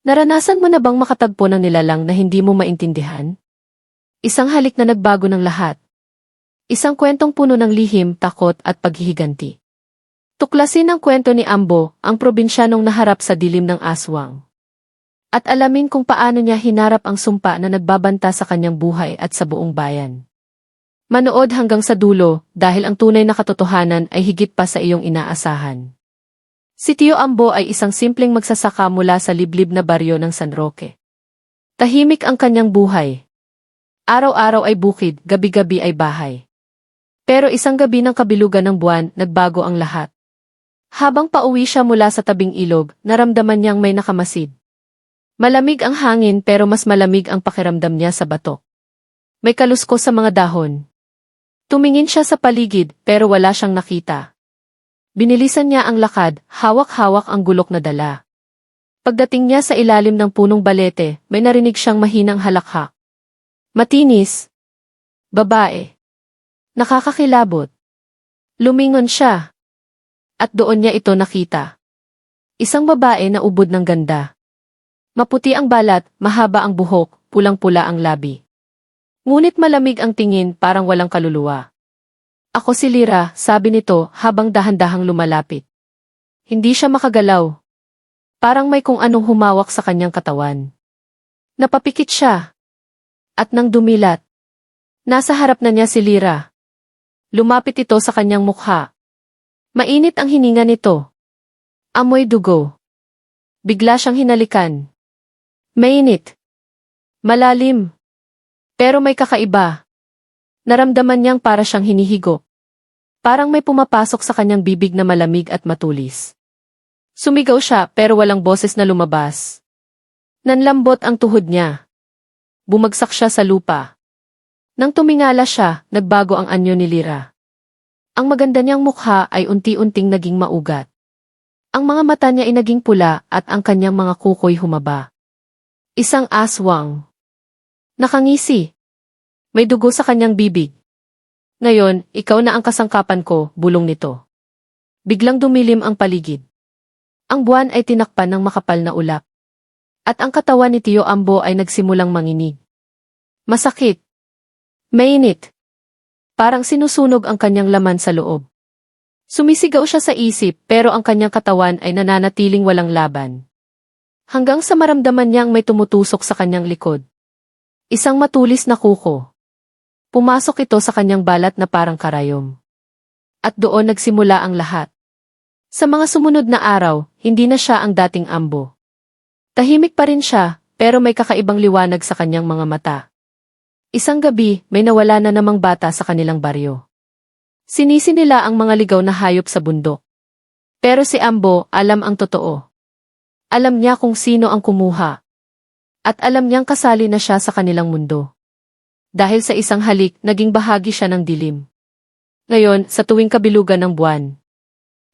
Naranasan mo na bang makatagpo ng nilalang na hindi mo maintindihan? Isang halik na nagbago ng lahat. Isang kwentong puno ng lihim, takot at paghihiganti. Tuklasin ang kwento ni Ambo, ang probinsyanong naharap sa dilim ng aswang. At alamin kung paano niya hinarap ang sumpa na nagbabanta sa kanyang buhay at sa buong bayan. Manood hanggang sa dulo dahil ang tunay na katotohanan ay higit pa sa iyong inaasahan. Si Tio Ambo ay isang simpleng magsasaka mula sa liblib na baryo ng San Roque. Tahimik ang kanyang buhay. Araw-araw ay bukid, gabi-gabi ay bahay. Pero isang gabi ng kabilugan ng buwan, nagbago ang lahat. Habang pauwi siya mula sa tabing ilog, naramdaman niyang may nakamasid. Malamig ang hangin pero mas malamig ang pakiramdam niya sa batok. May kaluskos sa mga dahon. Tumingin siya sa paligid pero wala siyang nakita. Binilisan niya ang lakad, hawak-hawak ang gulok na dala. Pagdating niya sa ilalim ng punong balete, may narinig siyang mahinang halakhak. Matinis. Babae. Nakakakilabot. Lumingon siya. At doon niya ito nakita. Isang babae na ubod ng ganda. Maputi ang balat, mahaba ang buhok, pulang-pula ang labi. Ngunit malamig ang tingin, parang walang kaluluwa. Ako si Lyra, sabi nito habang dahan-dahang lumalapit. Hindi siya makagalaw. Parang may kung anong humawak sa kanyang katawan. Napapikit siya. At nang dumilat, nasa harap na niya si Lyra. Lumapit ito sa kanyang mukha. Mainit ang hininga nito. Amoy dugo. Bigla siyang hinalikan. Mainit. Malalim. Pero may kakaiba. Naramdaman niyang para siyang hinihigop. Parang may pumapasok sa kanyang bibig na malamig at matulis. Sumigaw siya pero walang boses na lumabas. Nanlambot ang tuhod niya. Bumagsak siya sa lupa. Nang tumingala siya, nagbago ang anyo ni Lyra. Ang maganda niyang mukha ay unti-unting naging maugat. Ang mga mata niya ay naging pula at ang kanyang mga kuko'y humaba. Isang aswang. Nakangisi. May dugo sa kanyang bibig. Ngayon, ikaw na ang kasangkapan ko, bulong nito. Biglang dumilim ang paligid. Ang buwan ay tinakpan ng makapal na ulap. At ang katawan ni Tio Ambo ay nagsimulang manginig. Masakit. Mainit. Parang sinusunog ang kanyang laman sa loob. Sumisigaw siya sa isip pero ang kanyang katawan ay nananatiling walang laban. Hanggang sa maramdaman niyang may tumutusok sa kanyang likod. Isang matulis na kuko. Pumasok ito sa kanyang balat na parang karayom. At doon nagsimula ang lahat. Sa mga sumunod na araw, hindi na siya ang dating Ambo. Tahimik pa rin siya, pero may kakaibang liwanag sa kanyang mga mata. Isang gabi, may nawala na namang bata sa kanilang baryo. Sinisi nila ang mga ligaw na hayop sa bundok. Pero si Ambo, alam ang totoo. Alam niya kung sino ang kumuha. At alam niyang kasali na siya sa kanilang mundo. Dahil sa isang halik, naging bahagi siya ng dilim. Ngayon, sa tuwing kabilugan ng buwan,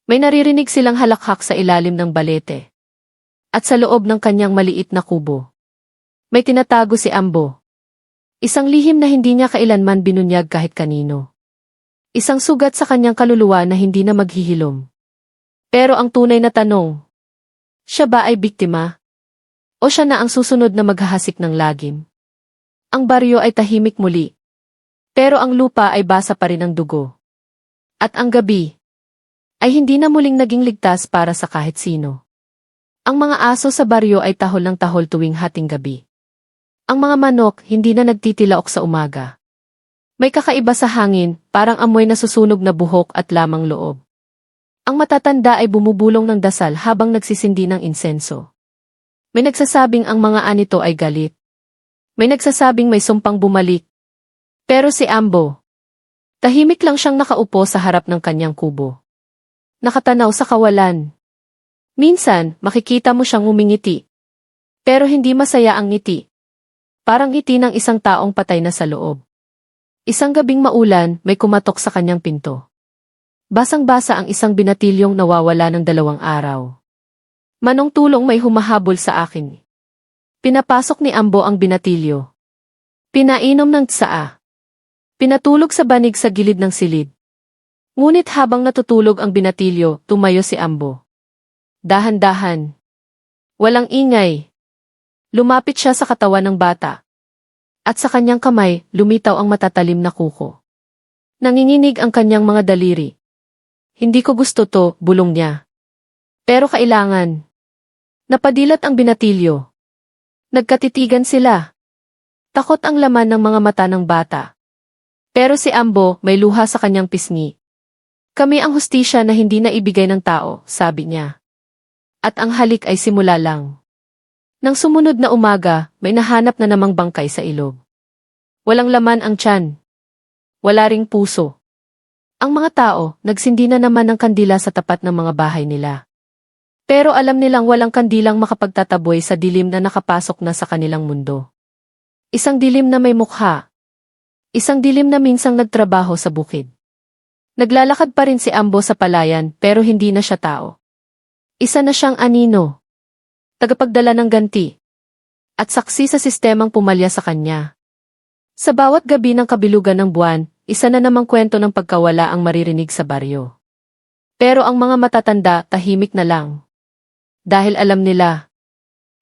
may naririnig silang halakhak sa ilalim ng balete. At sa loob ng kanyang maliit na kubo, may tinatago si Ambo. Isang lihim na hindi niya kailanman binunyag kahit kanino. Isang sugat sa kanyang kaluluwa na hindi na maghihilom. Pero ang tunay na tanong, siya ba ay biktima? O siya na ang susunod na maghahasik ng lagim? Ang baryo ay tahimik muli. Pero ang lupa ay basa pa rin ng dugo. At ang gabi ay hindi na muling naging ligtas para sa kahit sino. Ang mga aso sa baryo ay tahol ng tahol tuwing hating gabi. Ang mga manok hindi na nagtitilaok sa umaga. May kakaiba sa hangin, parang amoy na susunog na buhok at lamang loob. Ang matatanda ay bumubulong ng dasal habang nagsisindi ng insenso. May nagsasabing ang mga anito ay galit. May nagsasabing may sumpang bumalik. Pero si Ambo, tahimik lang siyang nakaupo sa harap ng kanyang kubo. Nakatanaw sa kawalan. Minsan, makikita mo siyang ngumingiti. Pero hindi masaya ang ngiti. Parang ngiti ng isang taong patay na sa loob. Isang gabing maulan, may kumatok sa kanyang pinto. Basang-basa ang isang binatilyong nawawala ng 2 araw. Manong tulong, may humahabol sa akin. Pinapasok ni Ambo ang binatilyo. Pinainom ng tsaa. Pinatulog sa banig sa gilid ng silid. Ngunit habang natutulog ang binatilyo, tumayo si Ambo. Dahan-dahan. Walang ingay. Lumapit siya sa katawan ng bata. At sa kanyang kamay, lumitaw ang matatalim na kuko. Nanginginig ang kanyang mga daliri. Hindi ko gusto to, bulong niya. Pero kailangan. Napadilat ang binatilyo. Nagkatitigan sila. Takot ang laman ng mga mata ng bata. Pero si Ambo may luha sa kanyang pisngi. Kami ang hustisya na hindi na ibigay ng tao, sabi niya. At ang halik ay simula lang. Nang sumunod na umaga, may nahanap na namang bangkay sa ilog. Walang laman ang tiyan. Wala ring puso. Ang mga tao, nagsindi na naman ng kandila sa tapat ng mga bahay nila. Pero alam nilang walang kandilang makapagtataboy sa dilim na nakapasok na sa kanilang mundo. Isang dilim na may mukha. Isang dilim na minsang nagtrabaho sa bukid. Naglalakad pa rin si Ambo sa palayan pero hindi na siya tao. Isa na siyang anino. Tagapagdala ng ganti. At saksi sa sistemang pumalya sa kanya. Sa bawat gabi ng kabilugan ng buwan, isa na namang kwento ng pagkawala ang maririnig sa baryo. Pero ang mga matatanda tahimik na lang. Dahil alam nila,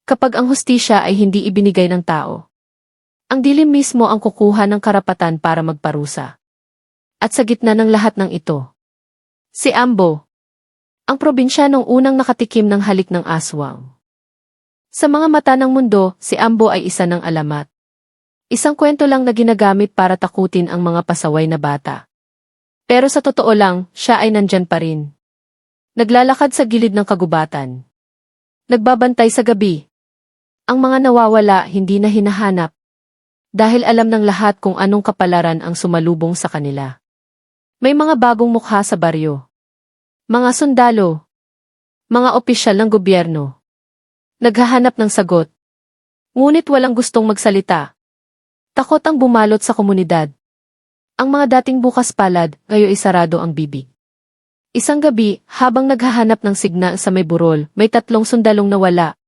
kapag ang hustisya ay hindi ibinigay ng tao, ang dilim mismo ang kukuha ng karapatan para magparusa. At sa gitna ng lahat ng ito, si Ambo, ang probinsyanong unang nakatikim ng halik ng aswang. Sa mga mata ng mundo, si Ambo ay isa ng alamat. Isang kwento lang na ginagamit para takutin ang mga pasaway na bata. Pero sa totoo lang, siya ay nandyan pa rin. Naglalakad sa gilid ng kagubatan. Nagbabantay sa gabi. Ang mga nawawala hindi na hinahanap. Dahil alam ng lahat kung anong kapalaran ang sumalubong sa kanila. May mga bagong mukha sa baryo. Mga sundalo. Mga opisyal ng gobyerno. Naghahanap ng sagot. Ngunit walang gustong magsalita. Takot ang bumalot sa komunidad. Ang mga dating bukas palad, ngayon isarado ang bibig. Isang gabi, habang naghahanap ng signal sa may burol, may 3 sundalong nawala.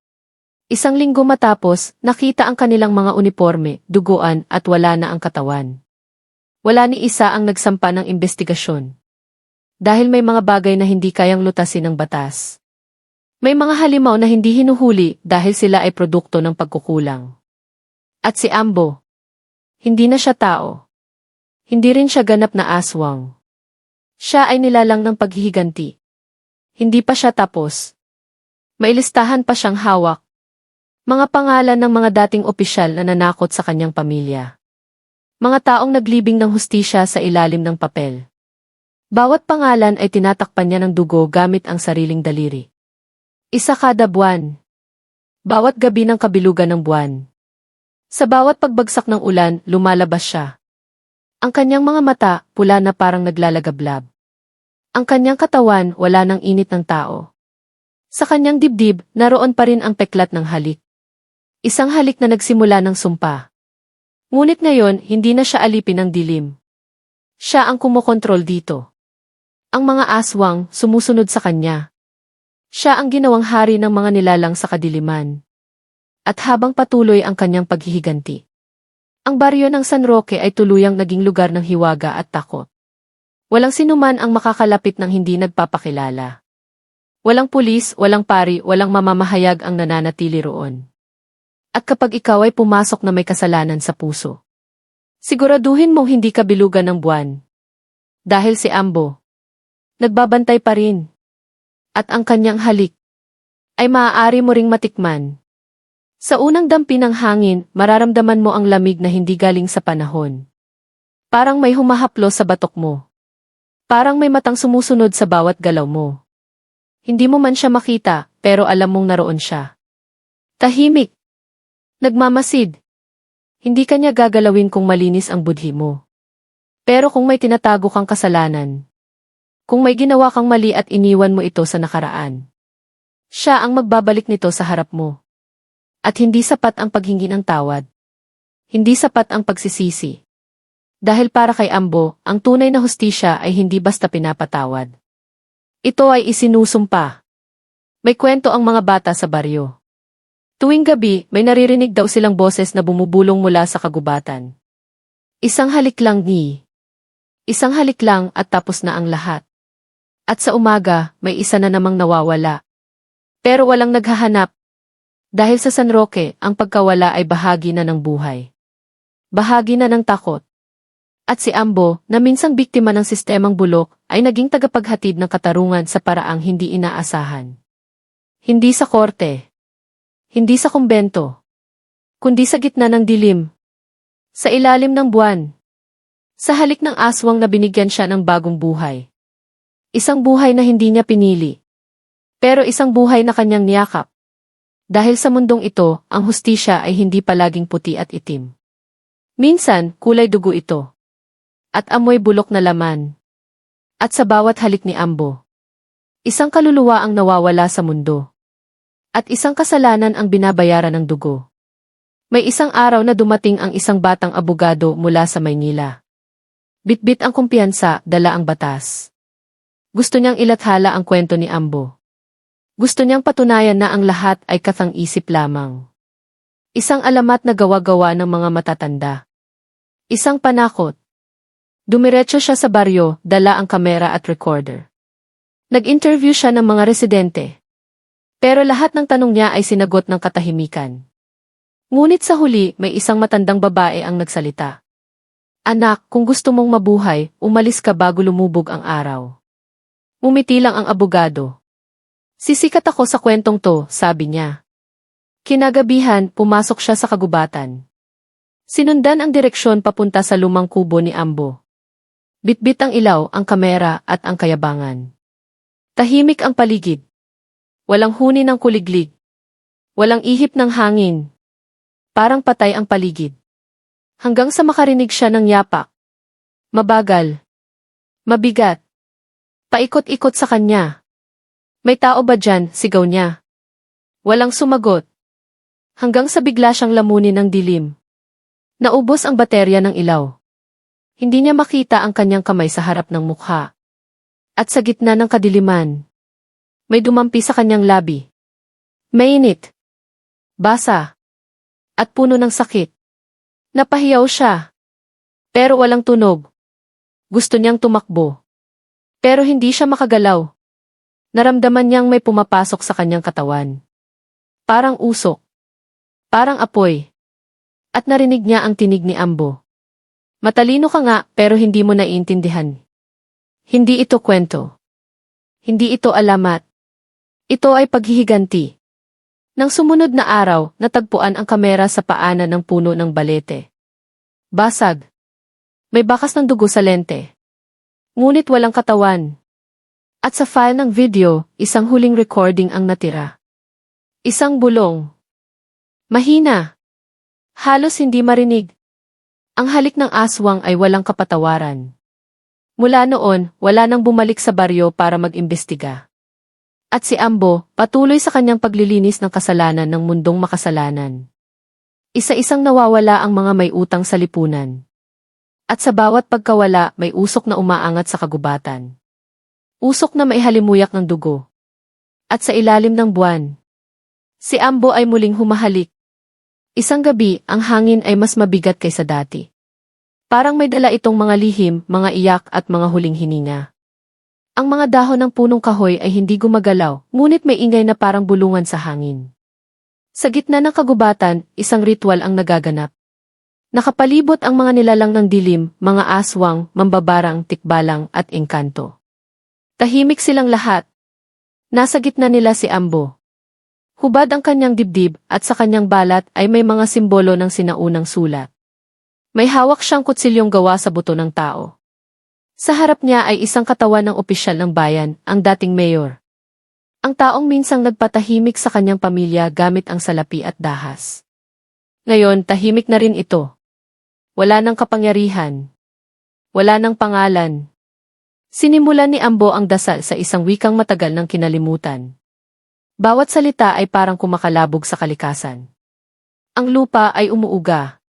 Isang linggo matapos, nakita ang kanilang mga uniforme, duguan at wala na ang katawan. Wala ni isa ang nagsampa ng investigasyon. Dahil may mga bagay na hindi kayang lutasin ng batas. May mga halimaw na hindi hinuhuli dahil sila ay produkto ng pagkukulang. At si Ambo, hindi na siya tao. Hindi rin siya ganap na aswang. Siya ay nilalang ng paghihiganti. Hindi pa siya tapos. May listahan pa siyang hawak. Mga pangalan ng mga dating opisyal na nanakot sa kanyang pamilya. Mga taong naglibing ng hustisya sa ilalim ng papel. Bawat pangalan ay tinatakpan niya ng dugo gamit ang sariling daliri. Isa kada buwan. Bawat gabi ng kabilugan ng buwan. Sa bawat pagbagsak ng ulan, lumalabas siya. Ang kanyang mga mata, pula na parang naglalagablab. Ang kanyang katawan, wala ng init ng tao. Sa kanyang dibdib, naroon pa rin ang peklat ng halik. Isang halik na nagsimula ng sumpa. Ngunit ngayon, hindi na siya alipin ng dilim. Siya ang kumokontrol dito. Ang mga aswang, sumusunod sa kanya. Siya ang ginawang hari ng mga nilalang sa kadiliman. At habang patuloy ang kanyang paghihiganti, ang baryo ng San Roque ay tuluyang naging lugar ng hiwaga at takot. Walang sinuman ang makakalapit ng hindi nagpapakilala. Walang pulis, walang pari, walang mamamahayag ang nananatili roon. At kapag ikaw ay pumasok na may kasalanan sa puso, siguraduhin mong hindi ka bilugan ng buwan. Dahil si Ambo, nagbabantay pa rin. At ang kanyang halik, ay maaari mo ring matikman. Sa unang dampi ng hangin, mararamdaman mo ang lamig na hindi galing sa panahon. Parang may humahaplo sa batok mo. Parang may matang sumusunod sa bawat galaw mo. Hindi mo man siya makita, pero alam mong naroon siya. Tahimik. Nagmamasid. Hindi kanya gagalawin kung malinis ang budhi mo. Pero kung may tinatago kang kasalanan, kung may ginawa kang mali at iniwan mo ito sa nakaraan, siya ang magbabalik nito sa harap mo. At hindi sapat ang paghingi ng tawad. Hindi sapat ang pagsisisi. Dahil para kay Ambo, ang tunay na hustisya ay hindi basta pinapatawad. Ito ay isinusumpa. May kwento ang mga bata sa baryo. Tuwing gabi, may naririnig daw silang boses na bumubulong mula sa kagubatan. Isang halik lang ni. Isang halik lang at tapos na ang lahat. At sa umaga, may isa na namang nawawala. Pero walang naghahanap. Dahil sa San Roque, ang pagkawala ay bahagi na ng buhay. Bahagi na ng takot. At si Ambo, na minsang biktima ng sistemang bulok, ay naging tagapaghatid ng katarungan sa paraang hindi inaasahan. Hindi sa korte. Hindi sa kumbento. Kundi sa gitna ng dilim. Sa ilalim ng buwan. Sa halik ng aswang na binigyan siya ng bagong buhay. Isang buhay na hindi niya pinili. Pero isang buhay na kanyang niyakap. Dahil sa mundong ito, ang hustisya ay hindi palaging puti at itim. Minsan, kulay dugo ito. At amoy bulok na laman. At sa bawat halik ni Ambo, isang kaluluwa ang nawawala sa mundo. At isang kasalanan ang binabayaran ng dugo. May isang araw na dumating ang isang batang abogado mula sa Maynila. Bitbit ang kumpiyansa, dala ang batas. Gusto niyang ilathala ang kwento ni Ambo. Gusto niyang patunayan na ang lahat ay kathang-isip lamang. Isang alamat na gawa-gawa ng mga matatanda. Isang panakot. Dumiretso siya sa baryo, dala ang kamera at recorder. Nag-interview siya ng mga residente. Pero lahat ng tanong niya ay sinagot ng katahimikan. Ngunit sa huli, may isang matandang babae ang nagsalita. Anak, kung gusto mong mabuhay, umalis ka bago lumubog ang araw. Umiti lang ang abogado. Sisikat ako sa kwentong to, sabi niya. Kinagabihan, pumasok siya sa kagubatan. Sinundan ang direksyon papunta sa lumang kubo ni Ambo. Bitbit ang ilaw, ang kamera, at ang kayabangan. Tahimik ang paligid. Walang huni ng kuliglig. Walang ihip ng hangin. Parang patay ang paligid. Hanggang sa makarinig siya ng yapak. Mabagal. Mabigat. Paikot-ikot sa kanya. May tao ba dyan? Sigaw niya. Walang sumagot. Hanggang sa bigla siyang lamunin ng dilim. Naubos ang baterya ng ilaw. Hindi niya makita ang kanyang kamay sa harap ng mukha. At sa gitna ng kadiliman, may dumampi sa kanyang labi. Mainit. Basa. At puno ng sakit. Napahiyaw siya. Pero walang tunog. Gusto niyang tumakbo. Pero hindi siya makagalaw. Naramdaman niyang may pumapasok sa kanyang katawan. Parang usok. Parang apoy. At narinig niya ang tinig ni Ambo. Matalino ka nga, pero hindi mo naiintindihan. Hindi ito kwento. Hindi ito alamat. Ito ay paghihiganti. Nang sumunod na araw, natagpuan ang kamera sa paanan ng puno ng balete. Basag. May bakas ng dugo sa lente. Ngunit walang katawan. At sa file ng video, isang huling recording ang natira. Isang bulong. Mahina. Halos hindi marinig. Ang halik ng aswang ay walang kapatawaran. Mula noon, wala nang bumalik sa baryo para mag-imbestiga. At si Ambo, patuloy sa kanyang paglilinis ng kasalanan ng mundong makasalanan. Isa-isang nawawala ang mga may utang sa lipunan. At sa bawat pagkawala, may usok na umaangat sa kagubatan. Usok na maihalimulyak ng dugo. At sa ilalim ng buwan, si Ambo ay muling humahalik. Isang gabi, ang hangin ay mas mabigat kaysa dati. Parang may dala itong mga lihim, mga iyak at mga huling hininga. Ang mga dahon ng punong kahoy ay hindi gumagalaw, ngunit may ingay na parang bulungan sa hangin. Sa gitna ng kagubatan, isang ritual ang nagaganap. Nakapalibot ang mga nilalang ng dilim, mga aswang, mambabarang, tikbalang at engkanto. Tahimik silang lahat. Nasa gitna nila si Ambo. Hubad ang kanyang dibdib at sa kanyang balat ay may mga simbolo ng sinaunang sulat. May hawak siyang kutsilyong gawa sa buto ng tao. Sa harap niya ay isang katawan ng opisyal ng bayan, ang dating mayor. Ang taong minsang nagpatahimik sa kanyang pamilya gamit ang salapi at dahas. Ngayon, tahimik na rin ito. Wala nang kapangyarihan. Wala nang pangalan. Sinimulan ni Ambo ang dasal sa isang wikang matagal ng kinalimutan. Bawat salita ay parang kumakalabog sa kalikasan. Ang lupa ay umuuga.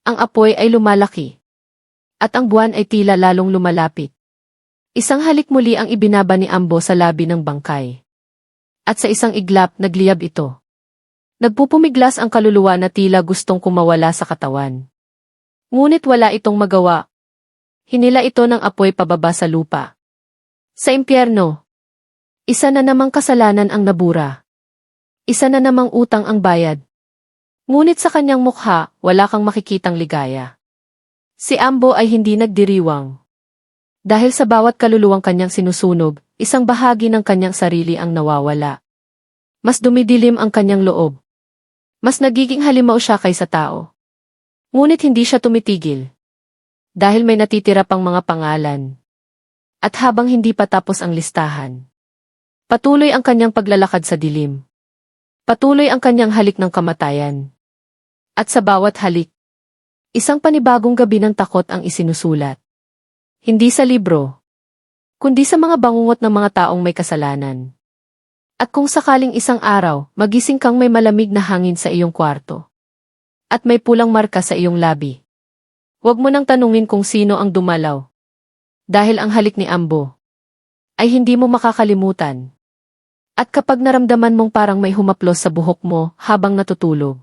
Ang apoy ay lumalaki. At ang buwan ay tila lalong lumalapit. Isang halik muli ang ibinaba ni Ambo sa labi ng bangkay. At sa isang iglap, nagliyab ito. Nagpupumiglas ang kaluluwa na tila gustong kumawala sa katawan. Ngunit wala itong magawa. Hinila ito ng apoy pababa sa lupa. Sa impyerno, isa na namang kasalanan ang nabura. Isa na namang utang ang bayad. Ngunit sa kanyang mukha, wala kang makikitang ligaya. Si Ambo ay hindi nagdiriwang. Dahil sa bawat kaluluwang kanyang sinusunog, isang bahagi ng kanyang sarili ang nawawala. Mas dumidilim ang kanyang loob. Mas nagiging halimaw siya kaysa tao. Ngunit hindi siya tumitigil. Dahil may natitira pang mga pangalan. At habang hindi pa tapos ang listahan, patuloy ang kanyang paglalakad sa dilim. Patuloy ang kanyang halik ng kamatayan. At sa bawat halik, isang panibagong gabi ng takot ang isinusulat. Hindi sa libro, kundi sa mga bangungot ng mga taong may kasalanan. At kung sakaling isang araw, magising kang may malamig na hangin sa iyong kwarto. At may pulang marka sa iyong labi. Huwag mo nang tanungin kung sino ang dumalaw. Dahil ang halik ni Ambo ay hindi mo makakalimutan. At kapag naramdaman mong parang may humaplos sa buhok mo habang natutulog,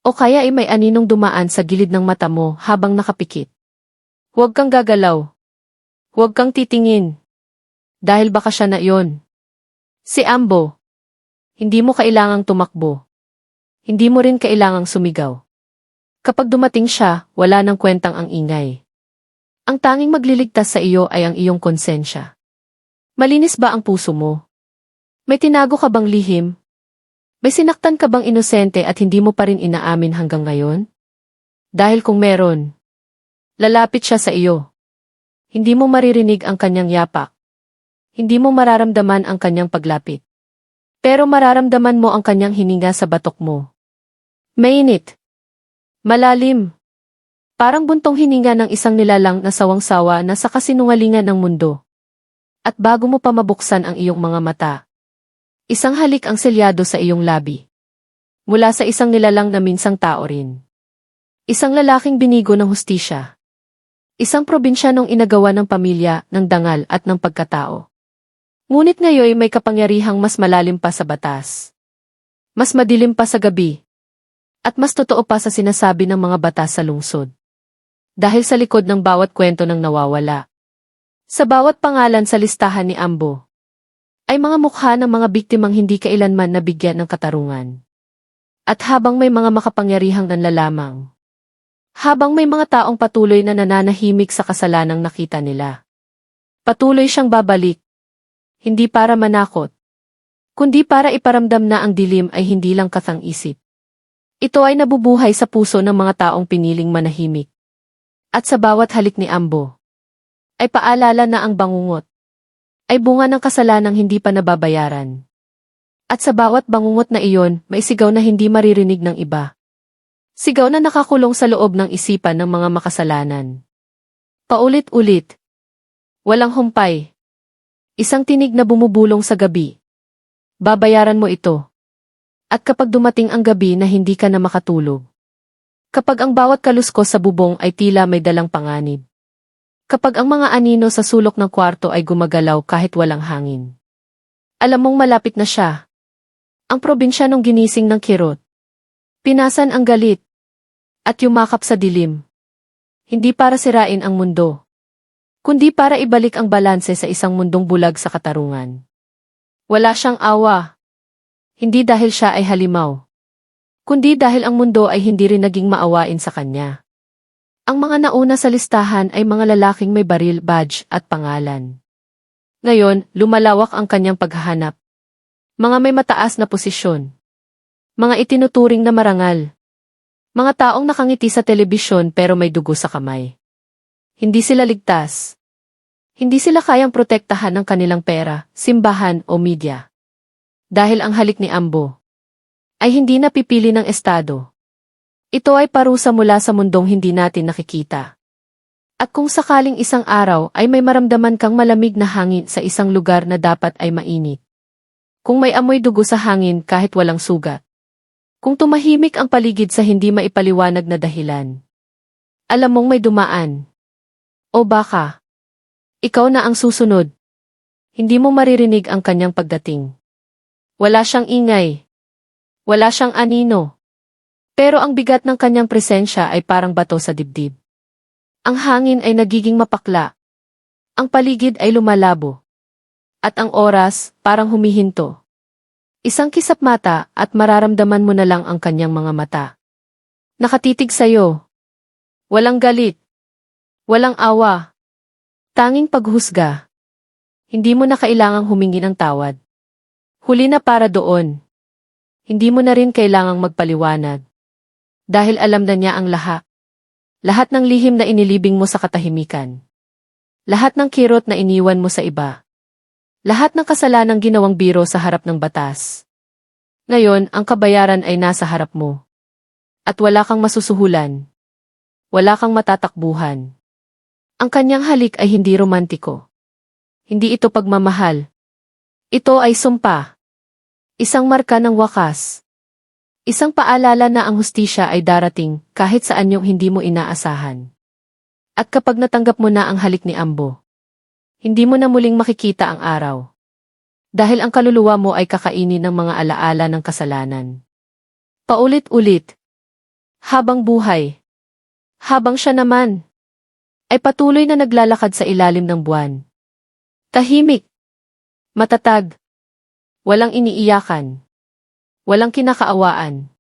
o kaya ay may aninong dumaan sa gilid ng mata mo habang nakapikit, huwag kang gagalaw. Huwag kang titingin. Dahil baka siya na iyon. Si Ambo. Hindi mo kailangang tumakbo. Hindi mo rin kailangang sumigaw. Kapag dumating siya, wala nang kwentang ang ingay. Ang tanging magliligtas sa iyo ay ang iyong konsensya. Malinis ba ang puso mo? May tinago ka bang lihim? May sinaktan ka bang inosente at hindi mo pa rin inaamin hanggang ngayon? Dahil kung meron, lalapit siya sa iyo. Hindi mo maririnig ang kanyang yapak. Hindi mo mararamdaman ang kanyang paglapit. Pero mararamdaman mo ang kanyang hininga sa batok mo. Mainit. Malalim. Parang buntong hininga ng isang nilalang na sawang-sawa na sa kasinungalingan ng mundo. At bago mo pa mabuksan ang iyong mga mata, isang halik ang selyado sa iyong labi. Mula sa isang nilalang na minsang tao rin. Isang lalaking binigo ng hustisya. Isang probinsyanong inagawa ng pamilya, ng dangal at ng pagkatao. Ngunit ngayon may kapangyarihang mas malalim pa sa batas. Mas madilim pa sa gabi. At mas totoo pa sa sinasabi ng mga batas sa lungsod. Dahil sa likod ng bawat kwento ng nawawala. Sa bawat pangalan sa listahan ni Ambo, ay mga mukha ng mga biktimang hindi kailanman nabigyan ng katarungan. At habang may mga makapangyarihang nanlalamang, habang may mga taong patuloy na nananahimik sa kasalanang nakita nila, patuloy siyang babalik, hindi para manakot, kundi para iparamdam na ang dilim ay hindi lang kathang-isip. Ito ay nabubuhay sa puso ng mga taong piniling manahimik. At sa bawat halik ni Ambo, ay paalala na ang bangungot ay bunga ng kasalanang hindi pa nababayaran. At sa bawat bangungot na iyon, may sigaw na hindi maririnig ng iba. Sigaw na nakakulong sa loob ng isipan ng mga makasalanan. Paulit-ulit. Walang humpay. Isang tinig na bumubulong sa gabi. Babayaran mo ito. At kapag dumating ang gabi na hindi ka na makatulog, kapag ang bawat kaluskos sa bubong ay tila may dalang panganib. Kapag ang mga anino sa sulok ng kwarto ay gumagalaw kahit walang hangin. Alam mong malapit na siya. Ang probinsyanong ginising ng kirot. Pinasan ang galit. At yumakap sa dilim. Hindi para sirain ang mundo. Kundi para ibalik ang balanse sa isang mundong bulag sa katarungan. Wala siyang awa. Hindi dahil siya ay halimaw. Kundi dahil ang mundo ay hindi rin naging maawain sa kanya. Ang mga nauna sa listahan ay mga lalaking may baril, badge at pangalan. Ngayon, lumalawak ang kanyang paghahanap. Mga may mataas na posisyon. Mga itinuturing na marangal. Mga taong nakangiti sa telebisyon pero may dugo sa kamay. Hindi sila ligtas. Hindi sila kayang protektahan ng kanilang pera, simbahan o media. Dahil ang halik ni Ambo ay hindi napipili ng estado. Ito ay parusa mula sa mundong hindi natin nakikita. At kung sakaling isang araw ay may maramdaman kang malamig na hangin sa isang lugar na dapat ay mainit. Kung may amoy dugo sa hangin kahit walang sugat. Kung tumahimik ang paligid sa hindi maipaliwanag na dahilan. Alam mong may dumaan. O baka, ikaw na ang susunod. Hindi mo maririnig ang kanyang pagdating. Wala siyang ingay. Wala siyang anino. Pero ang bigat ng kanyang presensya ay parang bato sa dibdib. Ang hangin ay nagiging mapakla. Ang paligid ay lumalabo. At ang oras, parang humihinto. Isang kisap mata at mararamdaman mo na lang ang kanyang mga mata. Nakatitig sa'yo. Walang galit. Walang awa. Tanging paghusga. Hindi mo na kailangang humingi ng tawad. Huli na para doon. Hindi mo na rin kailangang magpaliwanag. Dahil alam na niya ang lahat. Lahat ng lihim na inilibing mo sa katahimikan. Lahat ng kirot na iniwan mo sa iba. Lahat ng kasalanang ginawang biro sa harap ng batas. Ngayon, ang kabayaran ay nasa harap mo. At wala kang masusuhulan. Wala kang matatakbuhan. Ang kanyang halik ay hindi romantiko. Hindi ito pagmamahal. Ito ay sumpa. Isang marka ng wakas. Isang paalala na ang hustisya ay darating kahit saan yung hindi mo inaasahan. At kapag natanggap mo na ang halik ni Ambo, hindi mo na muling makikita ang araw. Dahil ang kaluluwa mo ay kakainin ng mga alaala ng kasalanan. Paulit-ulit. Habang buhay. Habang siya naman ay patuloy na naglalakad sa ilalim ng buwan. Tahimik. Matatag. Walang iniiyakan. Walang kinakaawaan.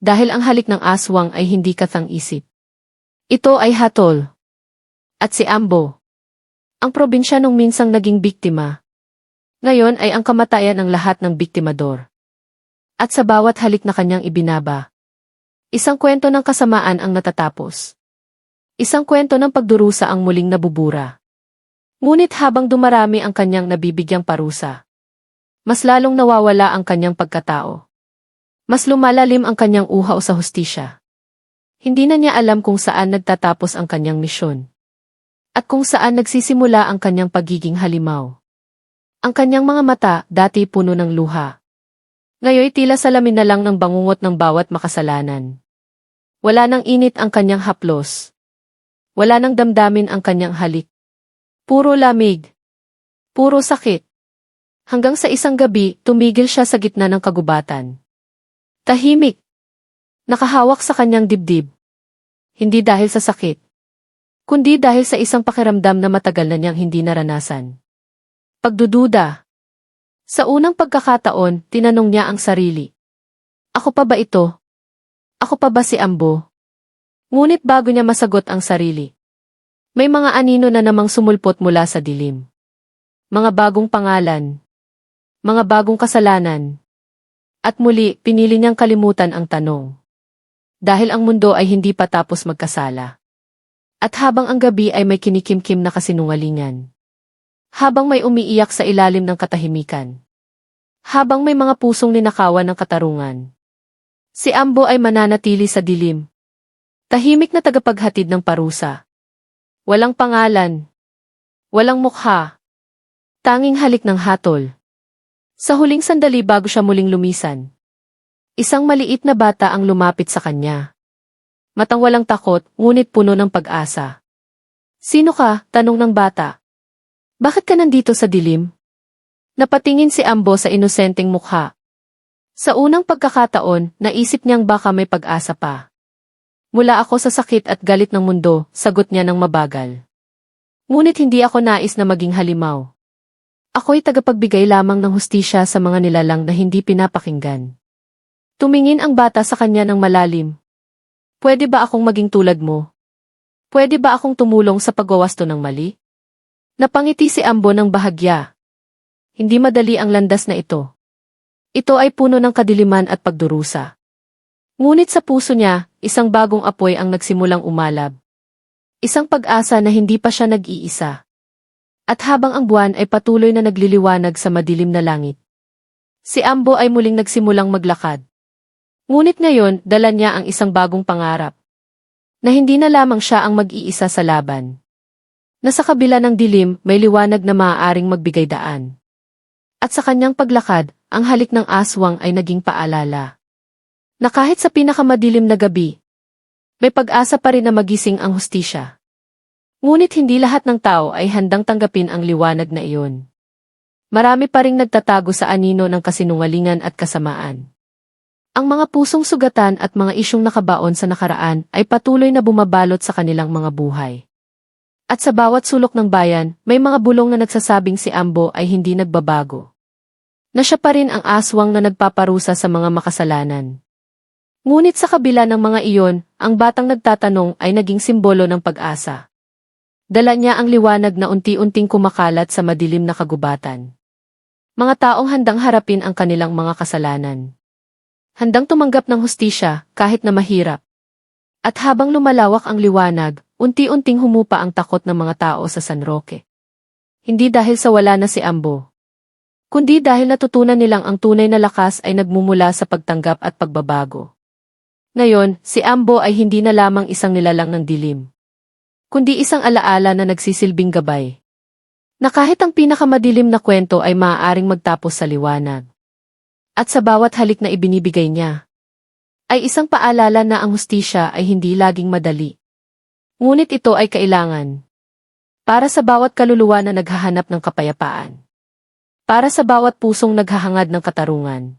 Dahil ang halik ng aswang ay hindi katang-isip. Ito ay hatol. At si Ambo, ang probinsya nung minsang naging biktima, ngayon ay ang kamatayan ng lahat ng biktimador. At sa bawat halik na kanyang ibinaba, isang kwento ng kasamaan ang natatapos. Isang kwento ng pagdurusa ang muling nabubura. Ngunit habang dumarami ang kanyang nabibigyang parusa, mas lalong nawawala ang kanyang pagkatao. Mas lumalalim ang kanyang uhaw sa hustisya. Hindi na niya alam kung saan nagtatapos ang kanyang misyon. At kung saan nagsisimula ang kanyang pagiging halimaw. Ang kanyang mga mata, dati puno ng luha. Ngayon tila salamin na lang ng bangungot ng bawat makasalanan. Wala nang init ang kanyang haplos. Wala nang damdamin ang kanyang halik. Puro lamig. Puro sakit. Hanggang sa isang gabi, tumigil siya sa gitna ng kagubatan. Tahimik. Nakahawak sa kanyang dibdib. Hindi dahil sa sakit, kundi dahil sa isang pakiramdam na matagal na niyang hindi naranasan. Pagdududa. Sa unang pagkakataon, tinanong niya ang sarili. Ako pa ba ito? Ako pa ba si Ambo? Ngunit bago niya masagot ang sarili, may mga anino na namang sumulpot mula sa dilim. Mga bagong pangalan. Mga bagong kasalanan. At muli, pinili niyang kalimutan ang tanong. Dahil ang mundo ay hindi pa tapos magkasala. At habang ang gabi ay may kinikimkim na kasinungalingan. Habang may umiiyak sa ilalim ng katahimikan. Habang may mga pusong ninakawan ng katarungan. Si Ambo ay mananatili sa dilim. Tahimik na tagapaghatid ng parusa. Walang pangalan. Walang mukha. Tanging halik ng hatol. Sa huling sandali bago siya muling lumisan. Isang maliit na bata ang lumapit sa kanya. Matang walang takot, ngunit puno ng pag-asa. Sino ka? Tanong ng bata. Bakit ka nandito sa dilim? Napatingin si Ambo sa inosenteng mukha. Sa unang pagkakataon, naisip niyang baka may pag-asa pa. Mula ako sa sakit at galit ng mundo, sagot niya ng mabagal. Ngunit hindi ako nais na maging halimaw. Ako'y tagapagbigay lamang ng hustisya sa mga nilalang na hindi pinapakinggan. Tumingin ang bata sa kanya ng malalim. Pwede ba akong maging tulad mo? Pwede ba akong tumulong sa pagwawasto ng mali? Napangiti si Ambo ng bahagya. Hindi madali ang landas na ito. Ito ay puno ng kadiliman at pagdurusa. Ngunit sa puso niya, isang bagong apoy ang nagsimulang umalab. Isang pag-asa na hindi pa siya nag-iisa. At habang ang buwan ay patuloy na nagliliwanag sa madilim na langit, si Ambo ay muling nagsimulang maglakad. Ngunit ngayon, dala niya ang isang bagong pangarap. Na hindi na lamang siya ang mag-iisa sa laban. Na sa kabila ng dilim, may liwanag na maaaring magbigay daan. At sa kanyang paglakad, ang halik ng aswang ay naging paalala. Na kahit sa pinakamadilim na gabi, may pag-asa pa rin na magising ang hustisya. Ngunit hindi lahat ng tao ay handang tanggapin ang liwanag na iyon. Marami pa ring nagtatago sa anino ng kasinungalingan at kasamaan. Ang mga pusong sugatan at mga isyong nakabaon sa nakaraan ay patuloy na bumabalot sa kanilang mga buhay. At sa bawat sulok ng bayan, may mga bulong na nagsasabing si Ambo ay hindi nagbabago. Na siya pa rin ang aswang na nagpaparusa sa mga makasalanan. Ngunit sa kabila ng mga iyon, ang batang nagtatanong ay naging simbolo ng pag-asa. Dala niya ang liwanag na unti-unting kumakalat sa madilim na kagubatan. Mga taong handang harapin ang kanilang mga kasalanan. Handang tumanggap ng hustisya kahit na mahirap. At habang lumalawak ang liwanag, unti-unting humupa ang takot ng mga tao sa San Roque. Hindi dahil sa wala na si Ambo, kundi dahil natutunan nilang ang tunay na lakas ay nagmumula sa pagtanggap at pagbabago. Ngayon, si Ambo ay hindi na lamang isang nilalang ng dilim, kundi isang alaala na nagsisilbing gabay. Na kahit ang pinakamadilim na kwento ay maaaring magtapos sa liwanag. At sa bawat halik na ibinibigay niya, ay isang paalala na ang hustisya ay hindi laging madali. Ngunit ito ay kailangan. Para sa bawat kaluluwa na naghahanap ng kapayapaan. Para sa bawat pusong naghahangad ng katarungan.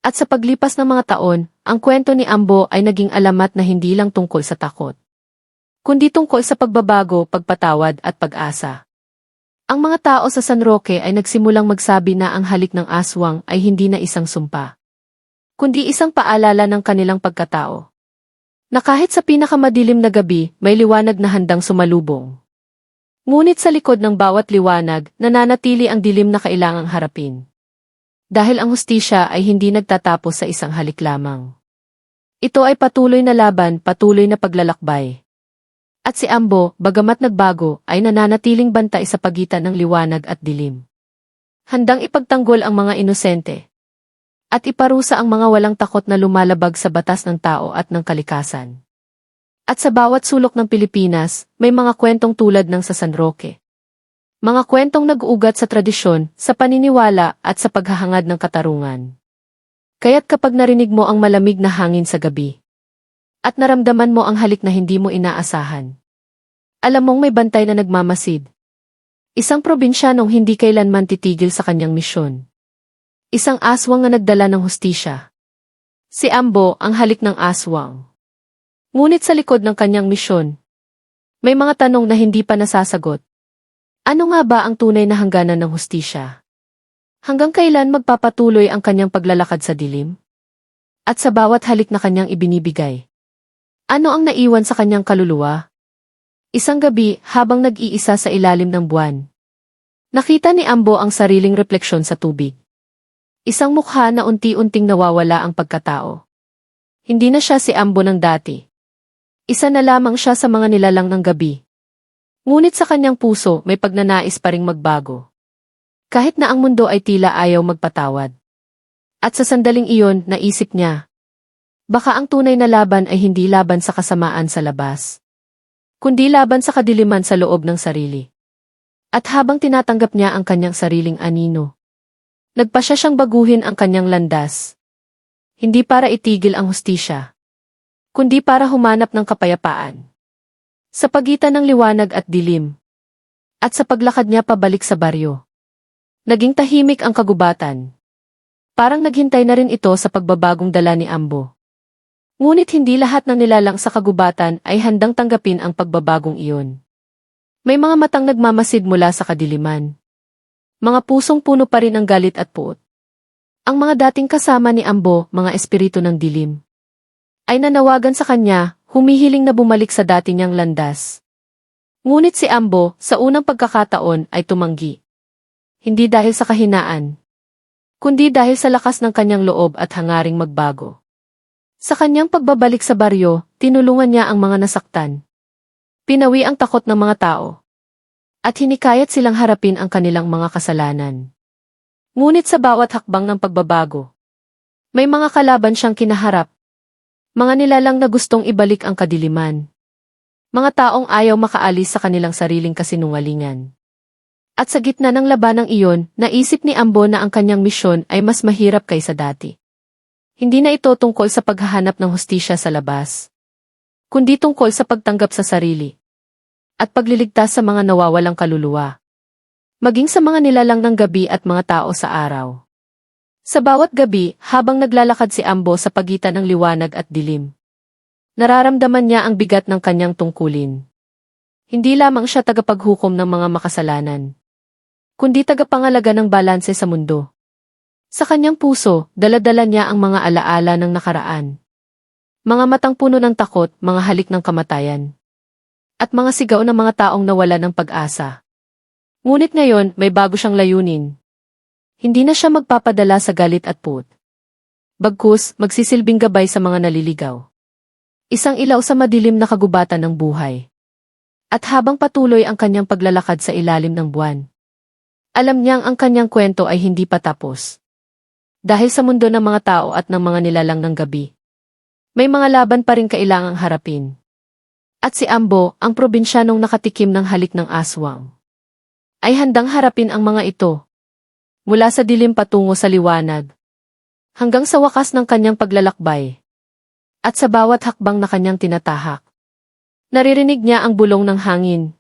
At sa paglipas ng mga taon, ang kwento ni Ambo ay naging alamat na hindi lang tungkol sa takot, kundi tungkol sa pagbabago, pagpatawad at pag-asa. Ang mga tao sa San Roque ay nagsimulang magsabi na ang halik ng aswang ay hindi na isang sumpa, kundi isang paalala ng kanilang pagkatao. Na kahit sa pinakamadilim na gabi, may liwanag na handang sumalubong. Ngunit sa likod ng bawat liwanag, nananatili ang dilim na kailangang harapin. Dahil ang hustisya ay hindi nagtatapos sa isang halik lamang. Ito ay patuloy na laban, patuloy na paglalakbay. At si Ambo, bagamat nagbago, ay nananatiling bantay sa pagitan ng liwanag at dilim. Handang ipagtanggol ang mga inosente. At iparusa ang mga walang takot na lumalabag sa batas ng tao at ng kalikasan. At sa bawat sulok ng Pilipinas, may mga kwentong tulad ng sa San Roque. Mga kwentong nag-uugat sa tradisyon, sa paniniwala at sa paghahangad ng katarungan. Kaya't kapag narinig mo ang malamig na hangin sa gabi, at naramdaman mo ang halik na hindi mo inaasahan, alam mong may bantay na nagmamasid. Isang probinsyanong hindi kailanman titigil sa kanyang misyon. Isang aswang na nagdala ng hustisya. Si Ambo, ang halik ng aswang. Ngunit sa likod ng kanyang misyon, may mga tanong na hindi pa nasasagot. Ano nga ba ang tunay na hangganan ng hustisya? Hanggang kailan magpapatuloy ang kanyang paglalakad sa dilim? At sa bawat halik na kanyang ibinibigay, ano ang naiwan sa kanyang kaluluwa? Isang gabi, habang nag-iisa sa ilalim ng buwan, nakita ni Ambo ang sariling refleksyon sa tubig. Isang mukha na unti-unting nawawala ang pagkatao. Hindi na siya si Ambo ng dati. Isa na lamang siya sa mga nilalang ng gabi. Ngunit sa kanyang puso may pagnanais pa ring magbago. Kahit na ang mundo ay tila ayaw magpatawad. At sa sandaling iyon, naisip niya, baka ang tunay na laban ay hindi laban sa kasamaan sa labas, kundi laban sa kadiliman sa loob ng sarili. At habang tinatanggap niya ang kanyang sariling anino, nagpasya siyang baguhin ang kanyang landas. Hindi para itigil ang hustisya, kundi para humanap ng kapayapaan. Sa pagitan ng liwanag at dilim. At sa paglakad niya pabalik sa baryo, naging tahimik ang kagubatan. Parang naghintay na rin ito sa pagbabagong dala ni Ambo. Ngunit hindi lahat ng nilalang sa kagubatan ay handang tanggapin ang pagbabagong iyon. May mga matang nagmamasid mula sa kadiliman. Mga pusong puno pa rin ng galit at puot. Ang mga dating kasama ni Ambo, mga espiritu ng dilim, ay nanawagan sa kanya, humihiling na bumalik sa dati niyang landas. Ngunit si Ambo, sa unang pagkakataon, ay tumanggi. Hindi dahil sa kahinaan, kundi dahil sa lakas ng kanyang loob at hangaring magbago. Sa kanyang pagbabalik sa baryo, tinulungan niya ang mga nasaktan. Pinawi ang takot ng mga tao. At hinikayat silang harapin ang kanilang mga kasalanan. Ngunit sa bawat hakbang ng pagbabago, may mga kalaban siyang kinaharap. Mga nilalang na gustong ibalik ang kadiliman. Mga taong ayaw makaalis sa kanilang sariling kasinungalingan. At sa gitna ng labanang iyon, naisip ni Ambo na ang kanyang misyon ay mas mahirap kaysa dati. Hindi na ito tungkol sa paghahanap ng hustisya sa labas, kundi tungkol sa pagtanggap sa sarili at pagliligtas sa mga nawawalang kaluluwa, maging sa mga nilalang ng gabi at mga tao sa araw. Sa bawat gabi, habang naglalakad si Ambo sa pagitan ng liwanag at dilim, nararamdaman niya ang bigat ng kanyang tungkulin. Hindi lamang siya tagapaghukom ng mga makasalanan, kundi tagapangalaga ng balanse sa mundo. Sa kanyang puso, dala-dala niya ang mga alaala ng nakaraan. Mga matang puno ng takot, mga halik ng kamatayan. At mga sigaw ng mga taong nawala ng pag-asa. Ngunit ngayon, may bago siyang layunin. Hindi na siya magpapadala sa galit at puot. Bagkus, magsisilbing gabay sa mga naliligaw. Isang ilaw sa madilim na kagubatan ng buhay. At habang patuloy ang kanyang paglalakad sa ilalim ng buwan, alam niyang ang kanyang kwento ay hindi pa tapos. Dahil sa mundo ng mga tao at ng mga nilalang ng gabi, may mga laban pa rin kailangang harapin. At si Ambo, ang probinsyanong nakatikim ng halik ng aswang, ay handang harapin ang mga ito. Mula sa dilim patungo sa liwanag, hanggang sa wakas ng kanyang paglalakbay. At sa bawat hakbang na kanyang tinatahak, naririnig niya ang bulong ng hangin.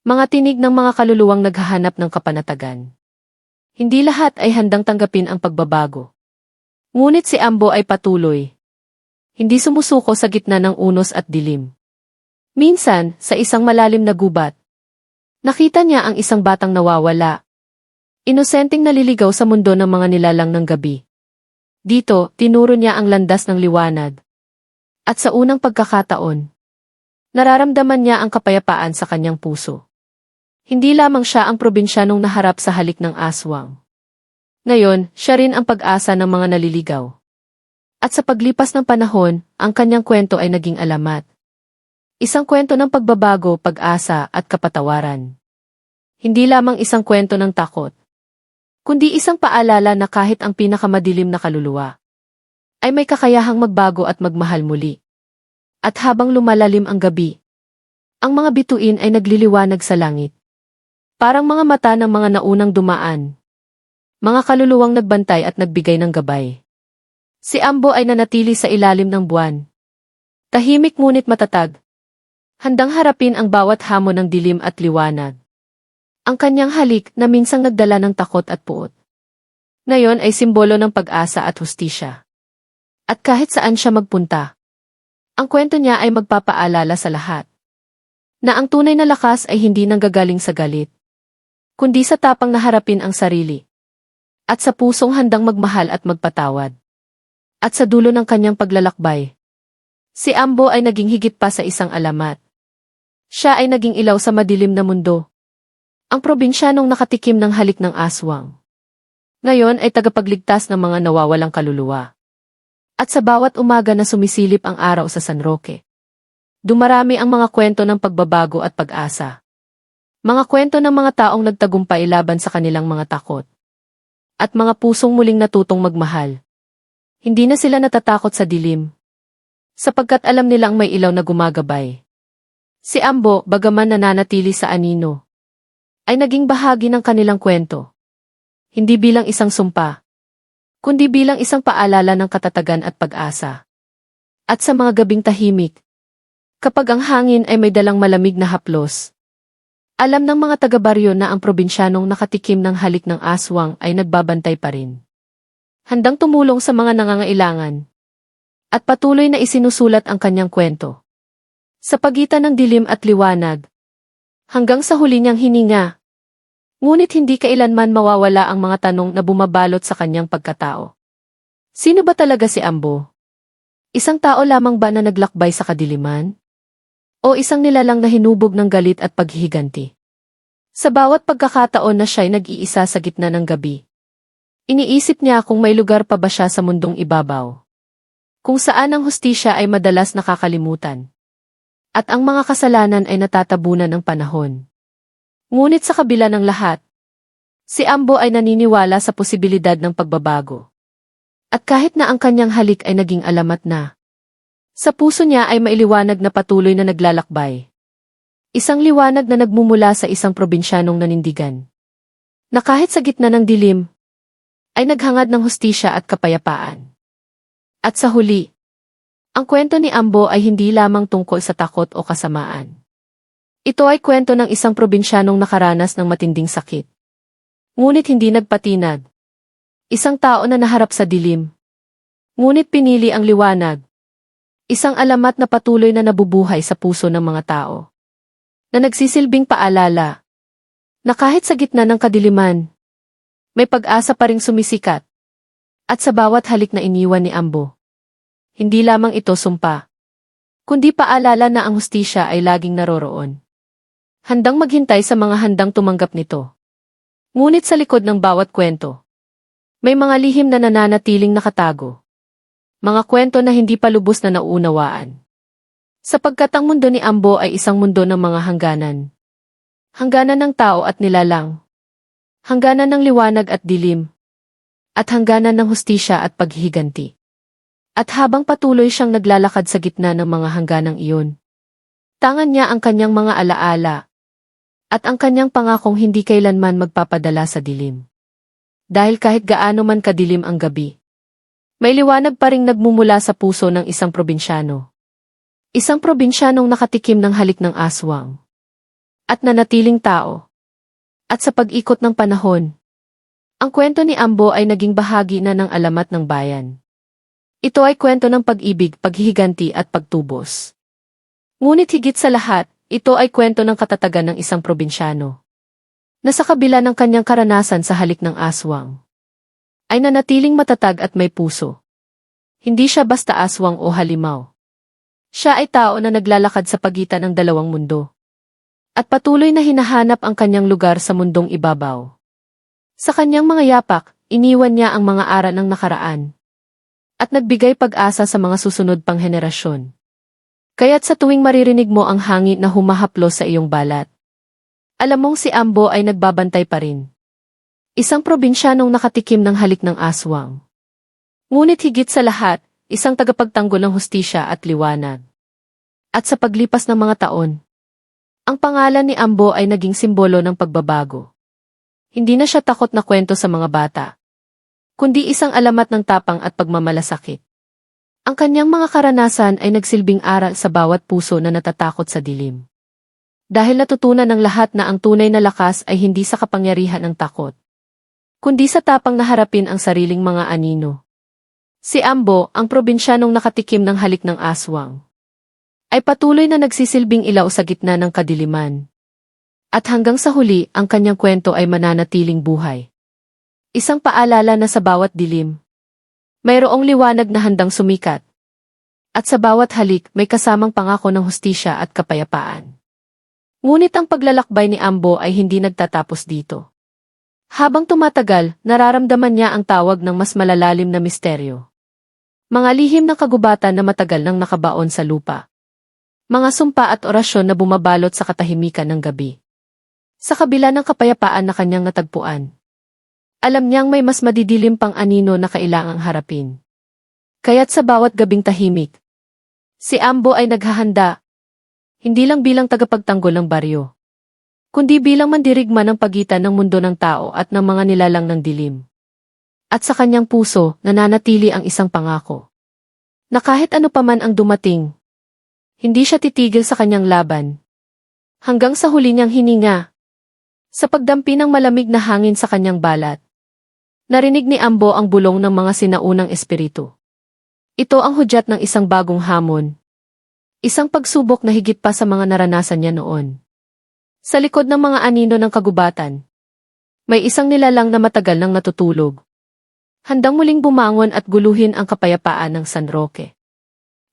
Mga tinig ng mga kaluluwang naghahanap ng kapanatagan. Hindi lahat ay handang tanggapin ang pagbabago. Ngunit si Ambo ay patuloy. Hindi sumusuko sa gitna ng unos at dilim. Minsan, sa isang malalim na gubat, nakita niya ang isang batang nawawala. Inosenteng naliligaw sa mundo ng mga nilalang ng gabi. Dito, tinuro niya ang landas ng liwanag. At sa unang pagkakataon, nararamdaman niya ang kapayapaan sa kanyang puso. Hindi lamang siya ang probinsyanong naharap sa halik ng aswang. Ngayon, siya rin ang pag-asa ng mga naliligaw. At sa paglipas ng panahon, ang kanyang kwento ay naging alamat. Isang kwento ng pagbabago, pag-asa at kapatawaran. Hindi lamang isang kwento ng takot, kundi isang paalala na kahit ang pinakamadilim na kaluluwa ay may kakayahang magbago at magmahal muli. At habang lumalalim ang gabi, ang mga bituin ay nagliliwanag sa langit. Parang mga mata ng mga naunang dumaan. Mga kaluluwang nagbantay at nagbigay ng gabay. Si Ambo ay nanatili sa ilalim ng buwan. Tahimik ngunit matatag. Handang harapin ang bawat hamon ng dilim at liwanag. Ang kanyang halik na minsang nagdala ng takot at puot, ngayon ay simbolo ng pag-asa at hustisya. At kahit saan siya magpunta, ang kwento niya ay magpapaalala sa lahat na ang tunay na lakas ay hindi nanggagaling sa galit, kundi sa tapang na harapin ang sarili. At sa pusong handang magmahal at magpatawad. At sa dulo ng kanyang paglalakbay, si Ambo ay naging higit pa sa isang alamat. Siya ay naging ilaw sa madilim na mundo. Ang probinsyanong nakatikim ng halik ng aswang, ngayon ay tagapagligtas ng mga nawawalang kaluluwa. At sa bawat umaga na sumisilip ang araw sa San Roque, dumarami ang mga kwento ng pagbabago at pag-asa. Mga kwento ng mga taong nagtagumpay laban sa kanilang mga takot. At mga pusong muling natutong magmahal. Hindi na sila natatakot sa dilim, sapagkat alam nilang may ilaw na gumagabay. Si Ambo, bagaman nananatili sa anino, ay naging bahagi ng kanilang kwento. Hindi bilang isang sumpa, kundi bilang isang paalala ng katatagan at pag-asa. At sa mga gabing tahimik, kapag ang hangin ay may dalang malamig na haplos, alam ng mga taga-baryo na ang probinsyanong nakatikim ng halik ng aswang ay nagbabantay pa rin. Handang tumulong sa mga nangangailangan. At patuloy na isinusulat ang kanyang kwento. Sa pagitan ng dilim at liwanag. Hanggang sa huli niyang hininga. Ngunit hindi kailanman mawawala ang mga tanong na bumabalot sa kanyang pagkatao. Sino ba talaga si Ambo? Isang tao lamang ba na naglakbay sa kadiliman? O isang nilalang na hinubog ng galit at paghihiganti? Sa bawat pagkakataon na siya'y nag-iisa sa gitna ng gabi, iniisip niya kung may lugar pa ba siya sa mundong ibabaw, kung saan ang hustisya ay madalas nakakalimutan, at ang mga kasalanan ay natatabunan ng panahon. Ngunit sa kabila ng lahat, si Ambo ay naniniwala sa posibilidad ng pagbabago. At kahit na ang kanyang halik ay naging alamat na, sa puso niya ay mailiwanag na patuloy na naglalakbay. Isang liwanag na nagmumula sa isang probinsyanong nanindigan, na kahit sa gitna ng dilim, ay naghangad ng hustisya at kapayapaan. At sa huli, ang kwento ni Ambo ay hindi lamang tungkol sa takot o kasamaan. Ito ay kwento ng isang probinsyanong nakaranas ng matinding sakit. Ngunit hindi nagpatinag. Isang tao na naharap sa dilim. Ngunit pinili ang liwanag. Isang alamat na patuloy na nabubuhay sa puso ng mga tao. Na nagsisilbing paalala na kahit sa gitna ng kadiliman, may pag-asa pa ring sumisikat. At sa bawat halik na iniwan ni Ambo, hindi lamang ito sumpa, kundi paalala na ang hustisya ay laging naroroon. Handang maghintay sa mga handang tumanggap nito. Ngunit sa likod ng bawat kwento, may mga lihim na nananatiling nakatago. Mga kwento na hindi pa lubos na nauunawaan. Sapagkat ang mundo ni Ambo ay isang mundo ng mga hangganan. Hangganan ng tao at nilalang. Hangganan ng liwanag at dilim. At hangganan ng hustisya at paghihiganti. At habang patuloy siyang naglalakad sa gitna ng mga hangganang iyon, tangan niya ang kanyang mga alaala, at ang kanyang pangakong hindi kailanman magpapadala sa dilim. Dahil kahit gaano man kadilim ang gabi, may liwanag pa ring nagmumula sa puso ng isang probinsyano. Isang probinsyanong nakatikim ng halik ng aswang. At nanatiling tao. At sa pag-ikot ng panahon, ang kwento ni Ambo ay naging bahagi na ng alamat ng bayan. Ito ay kwento ng pag-ibig, paghihiganti at pagtubos. Ngunit higit sa lahat, ito ay kwento ng katatagan ng isang probinsyano, na sa kabila ng kanyang karanasan sa halik ng aswang, ay nanatiling matatag at may puso. Hindi siya basta aswang o halimaw. Siya ay tao na naglalakad sa pagitan ng dalawang mundo. At patuloy na hinahanap ang kanyang lugar sa mundong ibabaw. Sa kanyang mga yapak, iniwan niya ang mga aral ng nakaraan. At nagbigay pag-asa sa mga susunod pang henerasyon. Kaya't sa tuwing maririnig mo ang hangin na humahaplos sa iyong balat, alam mong si Ambo ay nagbabantay pa rin. Isang probinsyanong nakatikim ng halik ng aswang. Ngunit higit sa lahat, isang tagapagtanggol ng hustisya at liwanag. At sa paglipas ng mga taon, ang pangalan ni Ambo ay naging simbolo ng pagbabago. Hindi na siya takot na kwento sa mga bata, kundi isang alamat ng tapang at pagmamalasakit. Ang kanyang mga karanasan ay nagsilbing aral sa bawat puso na natatakot sa dilim. Dahil natutunan ng lahat na ang tunay na lakas ay hindi sa kapangyarihan ng takot, kundi sa tapang na harapin ang sariling mga anino. Si Ambo, ang probinsyanong nakatikim ng halik ng aswang, ay patuloy na nagsisilbing ilaw sa gitna ng kadiliman. At hanggang sa huli, ang kanyang kwento ay mananatiling buhay. Isang paalala na sa bawat dilim, mayroong liwanag na handang sumikat. At sa bawat halik, may kasamang pangako ng hustisya at kapayapaan. Ngunit ang paglalakbay ni Ambo ay hindi nagtatapos dito. Habang tumatagal, nararamdaman niya ang tawag ng mas malalalim na misteryo. Mga lihim ng kagubatan na matagal nang nakabaon sa lupa. Mga sumpa at orasyon na bumabalot sa katahimikan ng gabi. Sa kabila ng kapayapaan na kanyang natagpuan, alam niyang may mas madidilim pang anino na kailangang harapin. Kaya't sa bawat gabing tahimik, si Ambo ay naghahanda, hindi lang bilang tagapagtanggol ng baryo, kundi bilang mandirigma ng pagitan ng mundo ng tao at ng mga nilalang ng dilim. At sa kanyang puso, nananatili ang isang pangako, na kahit ano paman ang dumating, hindi siya titigil sa kanyang laban. Hanggang sa huli niyang hininga, sa pagdampi ng malamig na hangin sa kanyang balat, narinig ni Ambo ang bulong ng mga sinaunang espiritu. Ito ang hudyat ng isang bagong hamon. Isang pagsubok na higit pa sa mga naranasan niya noon. Sa likod ng mga anino ng kagubatan, may isang nilalang na matagal nang natutulog. Handang muling bumangon at guluhin ang kapayapaan ng San Roque.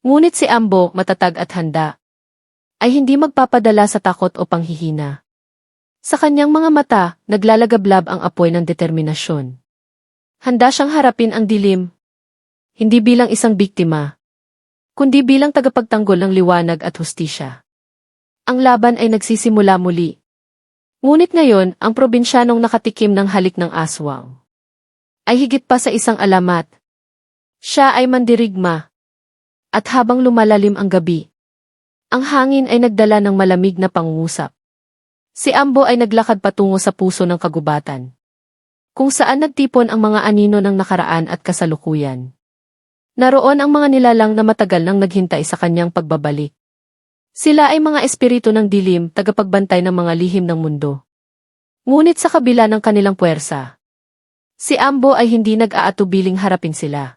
Ngunit si Ambo, matatag at handa, ay hindi magpapadala sa takot o panghihina. Sa kanyang mga mata, naglalagablab ang apoy ng determinasyon. Handa siyang harapin ang dilim, hindi bilang isang biktima, kundi bilang tagapagtanggol ng liwanag at hustisya. Ang laban ay nagsisimula muli. Ngunit ngayon, ang probinsyanong nakatikim ng halik ng aswang ay higit pa sa isang alamat. Siya ay mandirigma. At habang lumalalim ang gabi, ang hangin ay nagdala ng malamig na pangungusap. Si Ambo ay naglakad patungo sa puso ng kagubatan, kung saan nagtipon ang mga anino ng nakaraan at kasalukuyan. Naroon ang mga nilalang na matagal nang naghintay sa kanyang pagbabalik. Sila ay mga espiritu ng dilim, tagapagbantay ng mga lihim ng mundo. Ngunit sa kabila ng kanilang puwersa, si Ambo ay hindi nag-aatubiling harapin sila.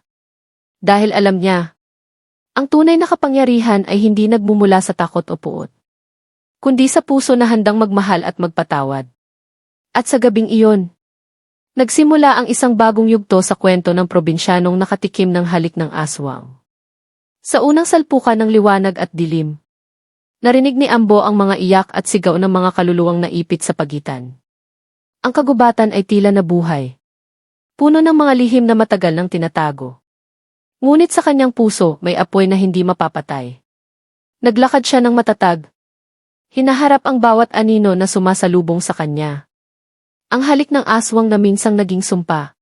Dahil alam niya, ang tunay na kapangyarihan ay hindi nagmumula sa takot o puot, kundi sa puso na handang magmahal at magpatawad. At sa gabing iyon, Nagsimula ang isang bagong yugto sa kwento ng probinsyanong nakatikim ng halik ng aswang. Sa unang salpukan ng liwanag at dilim, narinig ni Ambo ang mga iyak at sigaw ng mga kaluluwang naipit sa pagitan. Ang kagubatan ay tila nabuhay. Puno ng mga lihim na matagal nang tinatago. Ngunit sa kanyang puso may apoy na hindi mapapatay. Naglakad siya ng matatag. Hinaharap ang bawat anino na sumasalubong sa kanya. Ang halik ng aswang na minsang naging sumpa,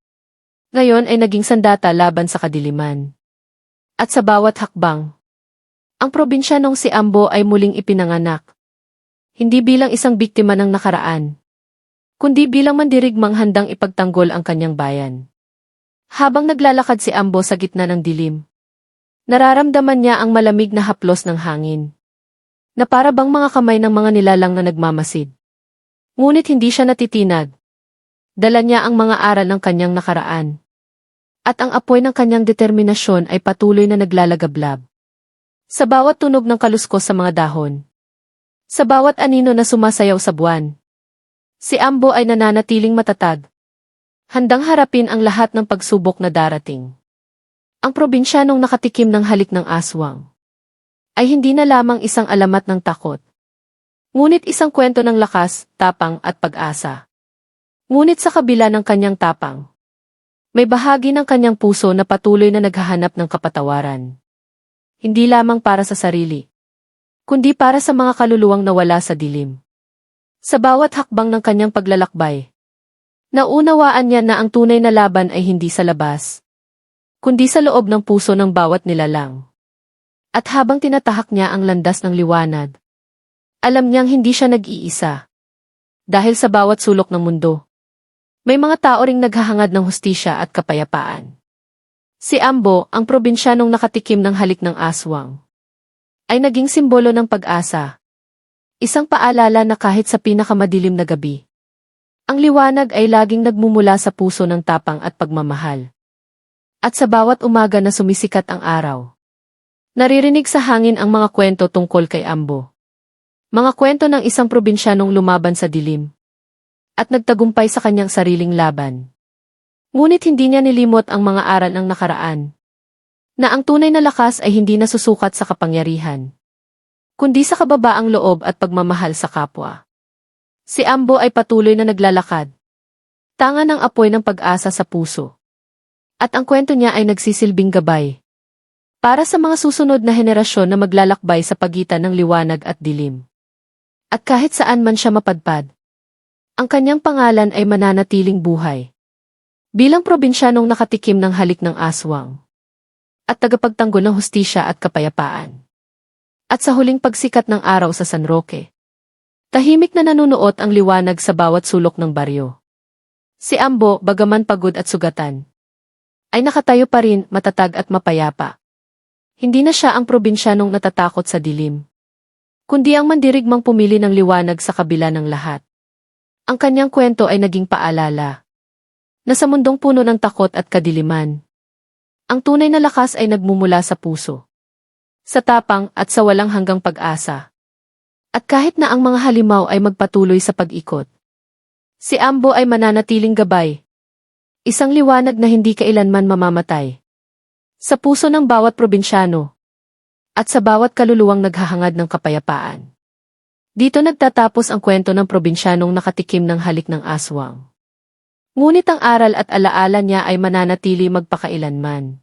ngayon ay naging sandata laban sa kadiliman. At sa bawat hakbang, ang probinsyanong si Ambo ay muling ipinanganak. Hindi bilang isang biktima ng nakaraan, kundi bilang mandirigmang handang ipagtanggol ang kanyang bayan. Habang naglalakad si Ambo sa gitna ng dilim, nararamdaman niya ang malamig na haplos ng hangin, na para bang mga kamay ng mga nilalang na nagmamasid. Ngunit hindi siya natitinag. Dala niya ang mga aral ng kanyang nakaraan. At ang apoy ng kanyang determinasyon ay patuloy na naglalagablab. Sa bawat tunog ng kaluskos sa mga dahon, sa bawat anino na sumasayaw sa buwan, si Ambo ay nananatiling matatag, handang harapin ang lahat ng pagsubok na darating. Ang probinsyanong nakatikim ng halik ng aswang ay hindi na lamang isang alamat ng takot, ngunit isang kwento ng lakas, tapang at pag-asa. Ngunit sa kabila ng kanyang tapang, may bahagi ng kanyang puso na patuloy na naghahanap ng kapatawaran. Hindi lamang para sa sarili, kundi para sa mga kaluluwang nawala sa dilim. Sa bawat hakbang ng kanyang paglalakbay, naunawaan niya na ang tunay na laban ay hindi sa labas, kundi sa loob ng puso ng bawat nilalang. At habang tinatahak niya ang landas ng liwanag, alam niyang hindi siya nag-iisa. Dahil sa bawat sulok ng mundo, may mga tao ring naghahangad ng hustisya at kapayapaan. Si Ambo, ang probinsyanong nakatikim ng halik ng aswang, ay naging simbolo ng pag-asa. Isang paalala na kahit sa pinakamadilim na gabi, ang liwanag ay laging nagmumula sa puso ng tapang at pagmamahal. At sa bawat umaga na sumisikat ang araw, naririnig sa hangin ang mga kwento tungkol kay Ambo. Mga kwento ng isang probinsyanong lumaban sa dilim at nagtagumpay sa kanyang sariling laban. Ngunit hindi niya nilimot ang mga aral ng nakaraan, na ang tunay na lakas ay hindi nasusukat sa kapangyarihan, kundi sa kababaang loob at pagmamahal sa kapwa. Si Ambo ay patuloy na naglalakad, tanga ng apoy ng pag-asa sa puso. At ang kwento niya ay nagsisilbing gabay para sa mga susunod na henerasyon na maglalakbay sa pagitan ng liwanag at dilim. At kahit saan man siya mapadpad, ang kanyang pangalan ay mananatiling buhay. Bilang probinsyanong nakatikim ng halik ng aswang, at tagapagtanggol ng hustisya at kapayapaan. At sa huling pagsikat ng araw sa San Roque, tahimik na nanunuot ang liwanag sa bawat sulok ng baryo. Si Ambo, bagaman pagod at sugatan, ay nakatayo pa rin, matatag at mapayapa. Hindi na siya ang probinsyanong natatakot sa dilim, kundi ang mandirigmang pumili ng liwanag sa kabila ng lahat. Ang kanyang kwento ay naging paalala na sa mundong puno ng takot at kadiliman, ang tunay na lakas ay nagmumula sa puso, sa tapang at sa walang hanggang pag-asa. At kahit na ang mga halimaw ay magpatuloy sa pag-ikot, si Ambo ay mananatiling gabay, isang liwanag na hindi kailanman mamamatay, sa puso ng bawat probinsyano, at sa bawat kaluluwang naghahangad ng kapayapaan. Dito nagtatapos ang kwento ng probinsyanong nakatikim ng halik ng aswang. Ngunit ang aral at alaala niya ay mananatili magpakailanman.